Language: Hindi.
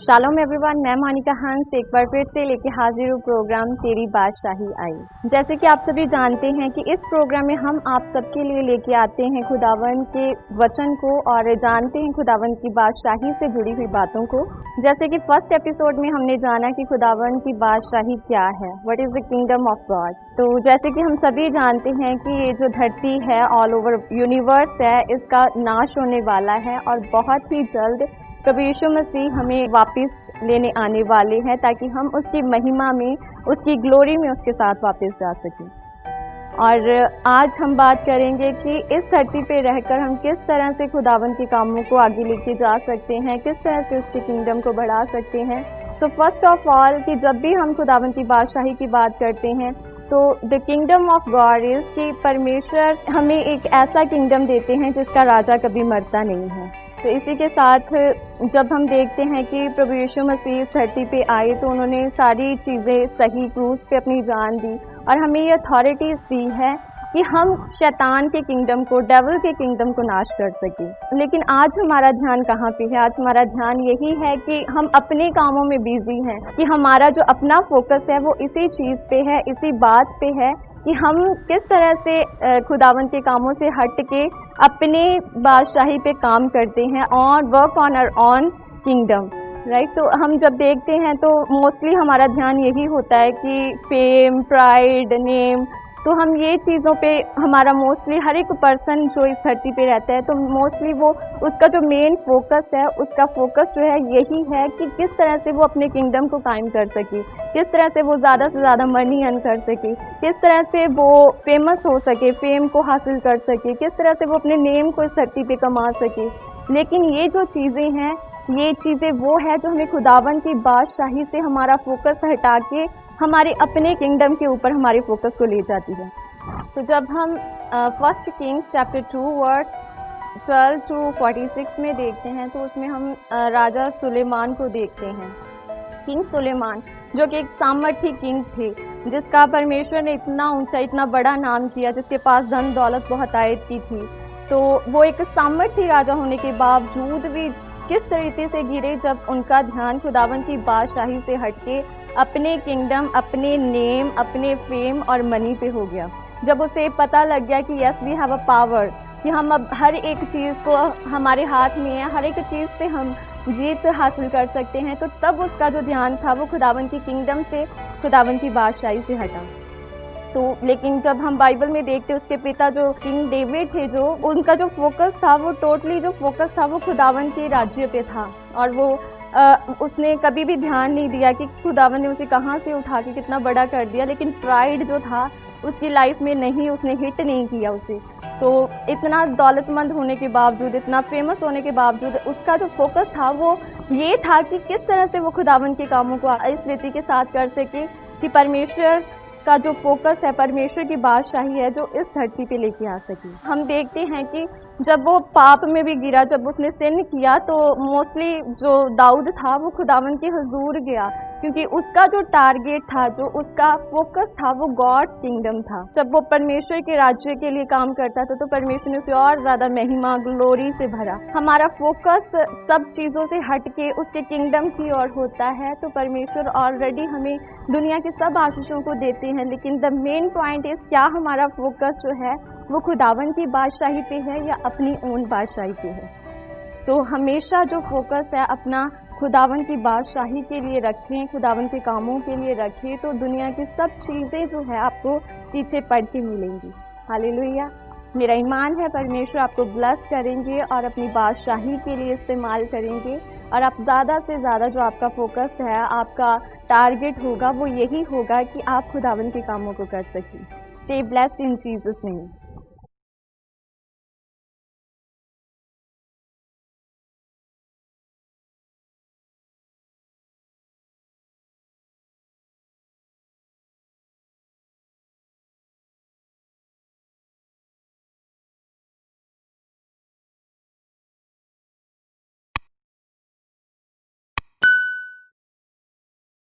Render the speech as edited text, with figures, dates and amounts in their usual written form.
शालोम एवरीवन, मैं मोनिका हंस एक बार फिर से लेके हाजिर हूँ प्रोग्राम तेरी बादशाही आई। जैसे कि आप सभी जानते हैं कि इस प्रोग्राम में हम आप सबके लिए लेके आते हैं खुदावन के वचन को और जानते हैं खुदावन की बादशाही से जुड़ी हुई बातों को। जैसे कि फर्स्ट एपिसोड में हमने जाना कि खुदावन की बादशाही क्या है, what is the kingdom of God. तो जैसे कि हम सभी जानते हैं कि ये जो धरती है, ऑल ओवर यूनिवर्स है, इसका नाश होने वाला है और बहुत ही जल्द प्रभु यीशु मसीह हमें वापस लेने आने वाले हैं ताकि हम उसकी महिमा में, उसकी ग्लोरी में उसके साथ वापस जा सकें। और आज हम बात करेंगे कि इस धरती पे रहकर हम किस तरह से खुदावन के कामों को आगे लेके जा सकते हैं, किस तरह से उसके किंगडम को बढ़ा सकते हैं। सो फर्स्ट ऑफ ऑल कि जब भी हम खुदावन की बादशाही की बात करते हैं तो the kingdom of God is कि परमेश्वर हमें एक ऐसा किंगडम देते हैं जिसका राजा कभी मरता नहीं है। तो इसी के साथ जब हम देखते हैं कि प्रभु यीशु मसीह इस धरती पे आए तो उन्होंने सारी चीज़ें सही क्रूस पे अपनी जान दी और हमें ये अथॉरिटीज़ दी है कि हम शैतान के किंगडम को, डेविल के किंगडम को नाश कर सकें। लेकिन आज हमारा ध्यान कहाँ पे है? आज हमारा ध्यान यही है कि हम अपने कामों में बिजी हैं, कि हमारा जो अपना फोकस है वो इसी चीज़ पे है, इसी बात पे है कि हम किस तरह से खुदावन के कामों से हट के अपने बादशाही पे काम करते हैं और work on our own kingdom, right. तो हम जब देखते हैं तो मोस्टली हमारा ध्यान यही होता है कि फेम, प्राइड, नेम, तो हम ये चीज़ों पे हमारा मोस्टली हर एक पर्सन जो इस धरती पे रहता है तो मोस्टली वो उसका जो मेन फोकस है, उसका फोकस जो है यही है कि किस तरह से वो अपने किंगडम को कायम कर सके, किस तरह से वो ज़्यादा से ज़्यादा मनी अर्न कर सके, किस तरह से वो फेमस हो सके, फेम को हासिल कर सके, किस तरह से वो अपने नेम को इस धरती पे कमा सके। लेकिन ये जो चीज़ें हैं, ये चीज़ें वो है जो हमें खुदावन की बादशाही से हमारा फोकस हटा के हमारे अपने किंगडम के ऊपर हमारे फोकस को ले जाती है। तो जब हम first Kings chapter 2 verse 12 to 46 में देखते हैं तो उसमें हम राजा सुलेमान को देखते हैं। किंग सुलेमान जो कि एक सामर्थी किंग थे, जिसका परमेश्वर ने इतना ऊंचा, इतना बड़ा नाम किया, जिसके पास धन दौलत बहुत आयत की थी। तो वो एक सामर्थी राजा होने के बावजूद भी किस तरीके से गिरे जब उनका ध्यान खुदावन की बादशाही से हटके अपने किंगडम, अपने नेम, अपने फेम और मनी पे हो गया। जब उसे पता लग गया कि yes we have a power, कि हम अब हर एक चीज़ को हमारे हाथ में है, हर एक चीज़ पे हम जीत हासिल कर सकते हैं, तो तब उसका जो ध्यान था वो खुदावन की किंगडम से, खुदावन की बादशाही से हटा। तो लेकिन जब हम बाइबल में देखते उसके पिता जो किंग डेविड थे, जो उनका जो फोकस था वो टोटली जो फोकस था वो खुदावन के राज्य पे था और वो उसने कभी भी ध्यान नहीं दिया कि खुदावन ने उसे कहाँ से उठा के कितना बड़ा कर दिया। लेकिन प्राइड जो था उसकी लाइफ में नहीं, उसने हिट नहीं किया उसे। तो इतना दौलतमंद होने के बावजूद, इतना फेमस होने के बावजूद उसका जो फोकस था वो ये था कि किस तरह से वो खुदावन के कामों को इस रीति के साथ कर सके कि परमेश्वर का जो फोकस है, परमेश्वर की बादशाही है जो इस धरती पे लेके आ सके। हम देखते हैं कि जब वो पाप में भी गिरा, जब उसने सिन किया, तो मोस्टली जो दाऊद था वो खुदावन के हुजूर गया, क्योंकि उसका जो टारगेट था, जो उसका फोकस था वो गॉड्स किंगडम था। जब वो परमेश्वर के राज्य के लिए काम करता था तो परमेश्वर ने उसे और ज़्यादा महिमा, ग्लोरी से भरा। हमारा फोकस सब चीज़ों से हट के उसके किंगडम की ओर होता है तो परमेश्वर ऑलरेडी हमें दुनिया के सब आशीषों को देते हैं, लेकिन द मेन पॉइंट इज़ क्या हमारा फोकस जो है वो खुदावन की बादशाही पे है या अपनी ओन बादशाही पे है। तो हमेशा जो फोकस है अपना खुदावन की बादशाही के लिए रखें, खुदावन के कामों के लिए रखें, तो दुनिया की सब चीज़ें जो है आपको पीछे पड़ के मिलेंगी। हालेलुया। मेरा ईमान है परमेश्वर आपको ब्लेस करेंगे और अपनी बादशाही के लिए इस्तेमाल करेंगे और आप ज़्यादा से ज़्यादा जो आपका फोकस है, आपका टारगेट होगा वो यही होगा कि आप खुदावन के कामों को कर सकें। Stay blessed in Jesus name.